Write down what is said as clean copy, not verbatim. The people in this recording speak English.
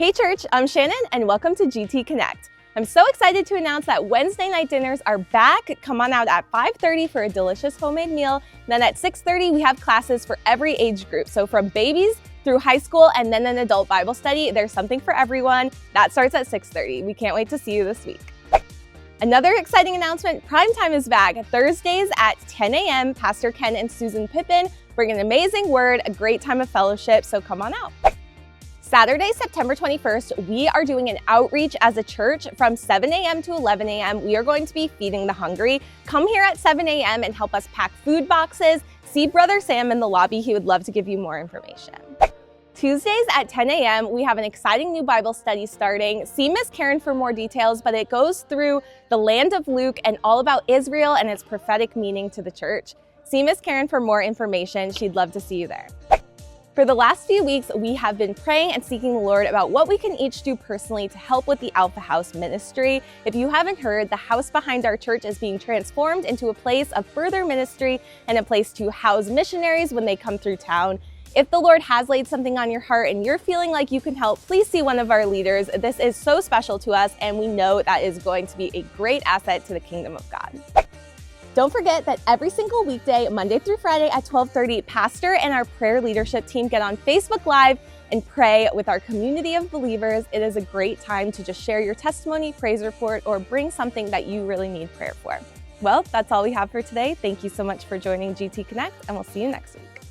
Hey church, I'm Shannon and welcome to GT Connect. I'm so excited to announce that Wednesday night dinners are back. Come on out at 5:30 for a delicious homemade meal. Then at 6:30 we have classes for every age group. So from babies through high school and then an adult Bible study, there's something for everyone. That starts at 6:30. We can't wait to see you this week. Another exciting announcement, Prime Time is back. Thursdays at 10 a.m. Pastor Ken and Susan Pippin bring an amazing word, a great time of fellowship, so come on out. Saturday, September 21st, we are doing an outreach as a church from 7 a.m. to 11 a.m. We are going to be feeding the hungry. Come here at 7 a.m. and help us pack food boxes. See Brother Sam in the lobby. He would love to give you more information. Tuesdays at 10 a.m., we have an exciting new Bible study starting. See Miss Karen for more details, but it goes through the land of Luke and all about Israel and its prophetic meaning to the church. See Miss Karen for more information. She'd love to see you there. For the last few weeks, we have been praying and seeking the Lord about what we can each do personally to help with the Alpha House ministry. If you haven't heard, the house behind our church is being transformed into a place of further ministry and a place to house missionaries when they come through town. If the Lord has laid something on your heart and you're feeling like you can help, please see one of our leaders. This is so special to us, and we know that is going to be a great asset to the kingdom of God. Don't forget that every single weekday, Monday through Friday at 12:30, Pastor and our prayer leadership team get on Facebook Live and pray with our community of believers. It is a great time to just share your testimony, praise report, or bring something that you really need prayer for. Well, that's all we have for today. Thank you so much for joining GT Connect, and we'll see you next week.